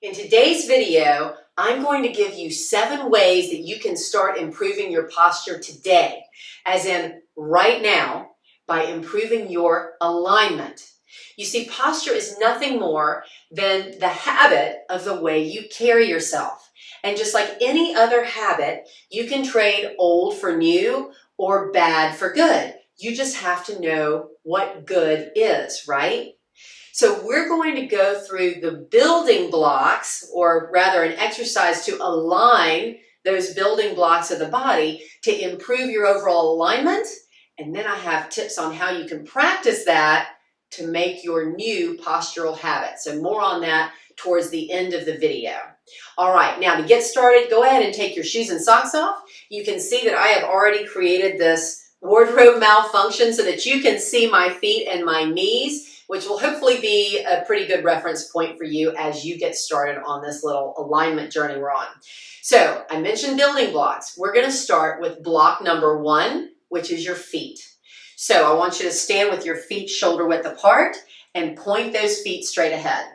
In today's video, I'm going to give you 7 ways that you can start improving your posture today, as in right now, by improving your alignment. You see, posture is nothing more than the habit of the way you carry yourself. And just like any other habit, you can trade old for new or bad for good. You just have to know what good is, right? So we're going to go through the building blocks, or rather an exercise to align those building blocks of the body to improve your overall alignment. And then I have tips on how you can practice that to make your new postural habit. So more on that towards the end of the video. All right, now to get started, go ahead and take your shoes and socks off. You can see that I have already created this wardrobe malfunction so that you can see my feet and my knees, which will hopefully be a pretty good reference point for you as you get started on this little alignment journey we're on. So I mentioned building blocks. We're going to start with block number 1, which is your feet. So I want you to stand with your feet shoulder width apart and point those feet straight ahead.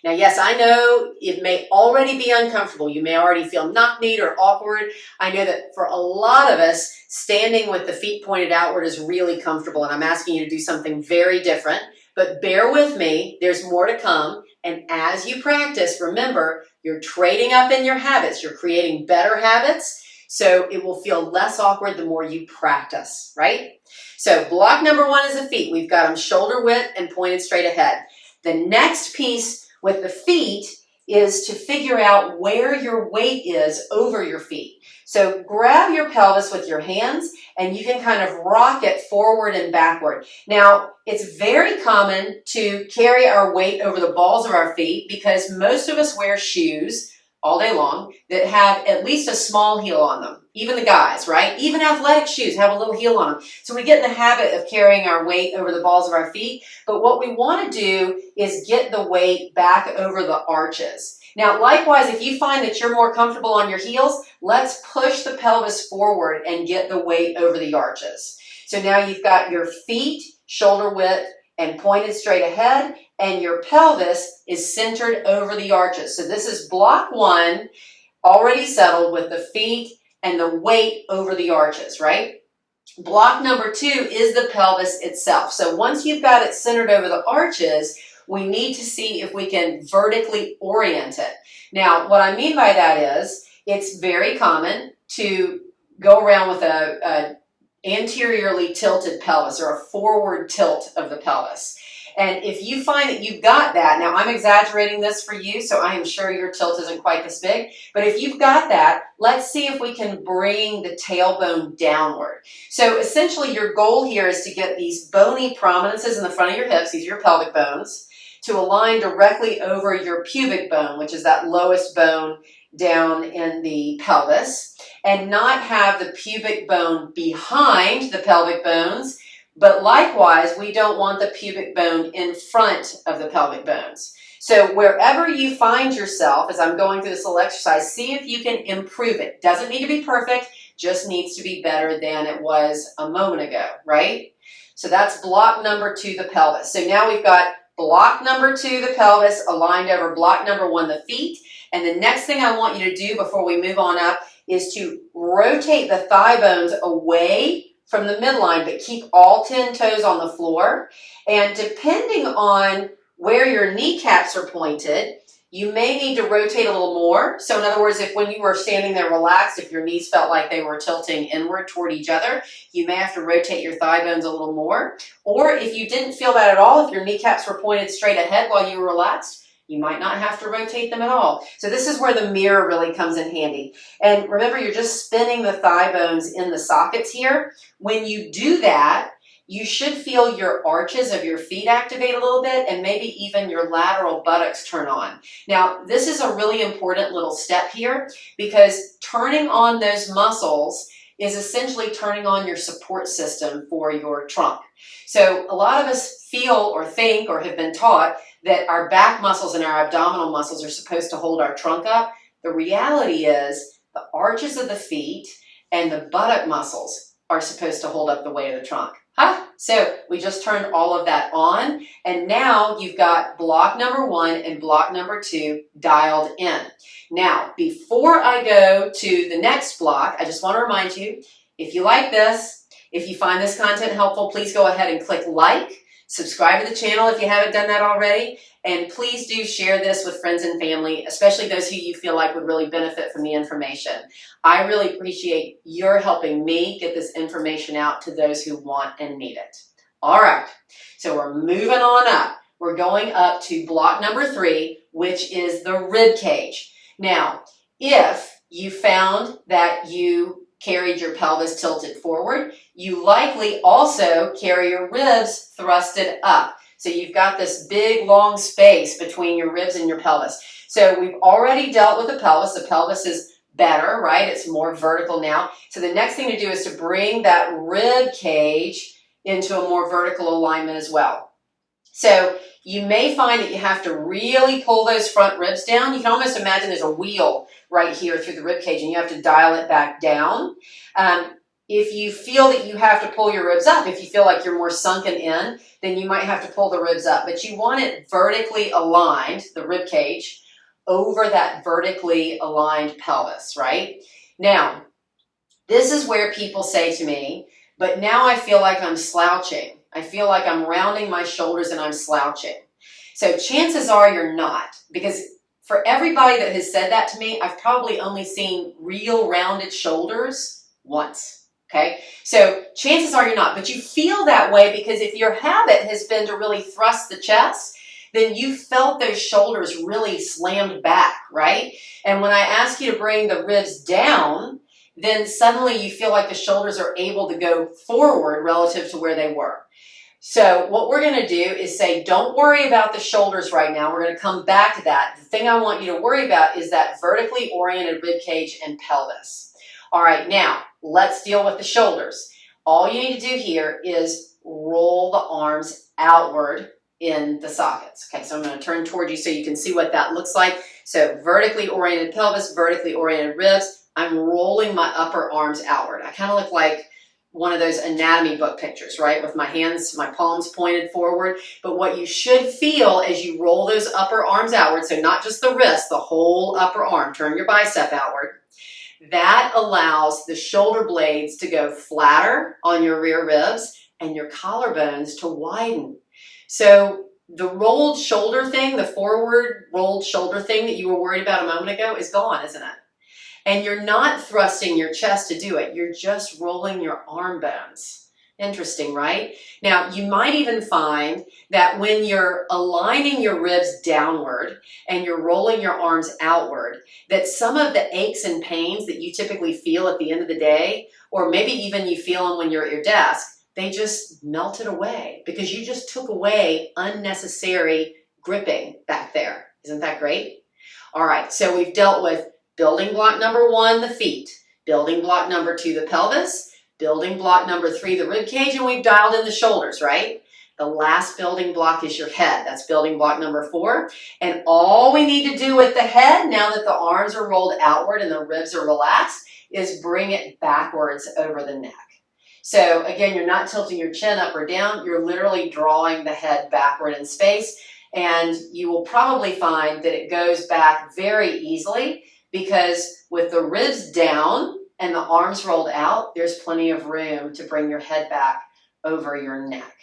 Now, yes, I know it may already be uncomfortable. You may already feel knock-kneed or awkward. I know that for a lot of us, standing with the feet pointed outward is really comfortable, and I'm asking you to do something very different. But bear with me, there's more to come. And as you practice, remember, you're trading up in your habits. You're creating better habits. So it will feel less awkward the more you practice, right? So block number 1 is the feet. We've got them shoulder width and pointed straight ahead. The next piece with the feet is to figure out where your weight is over your feet. So grab your pelvis with your hands and you can kind of rock it forward and backward. Now, it's very common to carry our weight over the balls of our feet because most of us wear shoes all day long that have at least a small heel on them. Even the guys, right? Even athletic shoes have a little heel on them. So we get in the habit of carrying our weight over the balls of our feet. But what we want to do is get the weight back over the arches. Now, likewise, if you find that you're more comfortable on your heels, let's push the pelvis forward and get the weight over the arches. So now you've got your feet shoulder width and pointed straight ahead, and your pelvis is centered over the arches. So this is block 1, already settled with the feet and the weight over the arches, right? Block number 2 is the pelvis itself. So once you've got it centered over the arches, we need to see if we can vertically orient it. Now, what I mean by that is, it's very common to go around with a anteriorly tilted pelvis or a forward tilt of the pelvis. And if you find that you've got that, now I'm exaggerating this for you, so I am sure your tilt isn't quite this big, but if you've got that, let's see if we can bring the tailbone downward. So essentially your goal here is to get these bony prominences in the front of your hips, these are your pelvic bones, to align directly over your pubic bone, which is that lowest bone down in the pelvis, and not have the pubic bone behind the pelvic bones. But likewise, we don't want the pubic bone in front of the pelvic bones. So wherever you find yourself, as I'm going through this little exercise, see if you can improve it. Doesn't need to be perfect, just needs to be better than it was a moment ago, right? So that's block number 2, the pelvis. So now we've got block number 2, the pelvis, aligned over block number 1, the feet. And the next thing I want you to do before we move on up is to rotate the thigh bones away from the midline, but keep all 10 toes on the floor. And depending on where your kneecaps are pointed, you may need to rotate a little more. So in other words, if when you were standing there relaxed, if your knees felt like they were tilting inward toward each other, you may have to rotate your thigh bones a little more. Or if you didn't feel that at all, if your kneecaps were pointed straight ahead while you were relaxed, you might not have to rotate them at all. So this is where the mirror really comes in handy. And remember, you're just spinning the thigh bones in the sockets here. When you do that, you should feel your arches of your feet activate a little bit and maybe even your lateral buttocks turn on. Now, this is a really important little step here because turning on those muscles is essentially turning on your support system for your trunk. So a lot of us feel or think or have been taught that our back muscles and our abdominal muscles are supposed to hold our trunk up. The reality is the arches of the feet and the buttock muscles are supposed to hold up the weight of the trunk. So we just turned all of that on, and now you've got block number 1 and block number 2 dialed in. Now, before I go to the next block, I just want to remind you, if you like this, if you find this content helpful, please go ahead and click like, subscribe to the channel if you haven't done that already, and please do share this with friends and family, especially those who you feel like would really benefit from the information. I really appreciate your helping me get this information out to those who want and need it. All right, so we're moving on up. We're going up to block number 3, which is the rib cage. Now, if you found that you carried your pelvis tilted forward, you likely also carry your ribs thrusted up. So you've got this big long space between your ribs and your pelvis. So we've already dealt with the pelvis. The pelvis is better, right? It's more vertical now. So the next thing to do is to bring that rib cage into a more vertical alignment as well. So you may find that you have to really pull those front ribs down. You can almost imagine there's a wheel right here through the rib cage and you have to dial it back down. If you feel that you have to pull your ribs up, if you feel like you're more sunken in, then you might have to pull the ribs up. But you want it vertically aligned, the rib cage, over that vertically aligned pelvis, right? Now, this is where people say to me, but now I feel like I'm slouching. I feel like I'm rounding my shoulders and I'm slouching. So chances are you're not, because for everybody that has said that to me, I've probably only seen real rounded shoulders once. Okay, so chances are you're not, but you feel that way because if your habit has been to really thrust the chest, then you felt those shoulders really slammed back, right? And when I ask you to bring the ribs down, then suddenly you feel like the shoulders are able to go forward relative to where they were. So what we're going to do is say, don't worry about the shoulders right now. We're going to come back to that. The thing I want you to worry about is that vertically oriented rib cage and pelvis. All right, now let's deal with the shoulders. All you need to do here is roll the arms outward in the sockets. Okay, so I'm going to turn toward you so you can see what that looks like. So vertically oriented pelvis, vertically oriented ribs. I'm rolling my upper arms outward. I kind of look like one of those anatomy book pictures, right? With my hands, my palms pointed forward. But what you should feel as you roll those upper arms outward, so not just the wrist, the whole upper arm, turn your bicep outward. That allows the shoulder blades to go flatter on your rear ribs and your collarbones to widen. So the rolled shoulder thing, the forward rolled shoulder thing that you were worried about a moment ago is gone, isn't it? And you're not thrusting your chest to do it. You're just rolling your arm bones. Interesting, right? Now, you might even find that when you're aligning your ribs downward and you're rolling your arms outward, that some of the aches and pains that you typically feel at the end of the day, or maybe even you feel them when you're at your desk, they just melted away because you just took away unnecessary gripping back there. Isn't that great? All right, so we've dealt with building block number 1, the feet, building block number 2, the pelvis, building block number 3, the rib cage, and we've dialed in the shoulders, right? The last building block is your head. That's building block number 4. And all we need to do with the head, now that the arms are rolled outward and the ribs are relaxed, is bring it backwards over the neck. So again, you're not tilting your chin up or down. You're literally drawing the head backward in space. And you will probably find that it goes back very easily because with the ribs down, and the arms rolled out, there's plenty of room to bring your head back over your neck.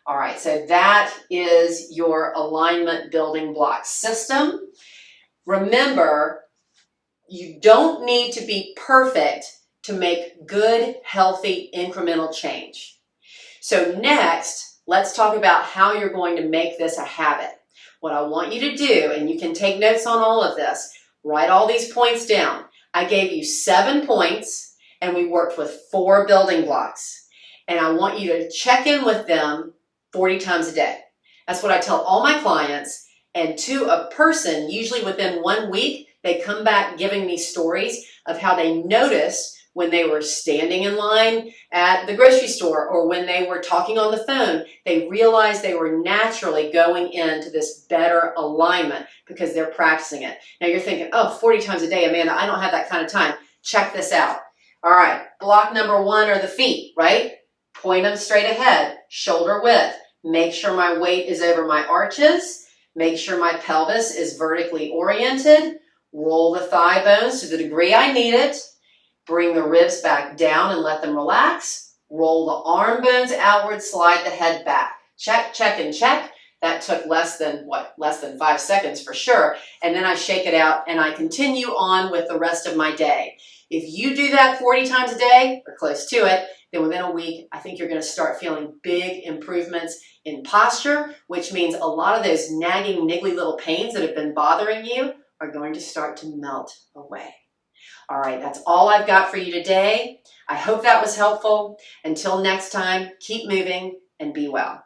All right, so that is your alignment building block system. Remember, you don't need to be perfect to make good, healthy, incremental change. So next, let's talk about how you're going to make this a habit. What I want you to do, and you can take notes on all of this, write all these points down. I gave you 7 points and we worked with 4 building blocks. And I want you to check in with them 40 times a day. That's what I tell all my clients. And to a person, usually within 1 week, they come back giving me stories of how they noticed when they were standing in line at the grocery store or when they were talking on the phone, they realized they were naturally going into this better alignment because they're practicing it. Now you're thinking, oh, 40 times a day, Amanda, I don't have that kind of time. Check this out. All right, block number 1 are the feet, right? Point them straight ahead, shoulder width. Make sure my weight is over my arches. Make sure my pelvis is vertically oriented. Roll the thigh bones to the degree I need it. Bring the ribs back down and let them relax. Roll the arm bones outward, slide the head back. Check, check, and check. That took less than 5 seconds for sure. And then I shake it out and I continue on with the rest of my day. If you do that 40 times a day or close to it, then within a week, I think you're going to start feeling big improvements in posture, which means a lot of those nagging, niggly little pains that have been bothering you are going to start to melt away. All right, that's all I've got for you today. I hope that was helpful. Until next time, keep moving and be well.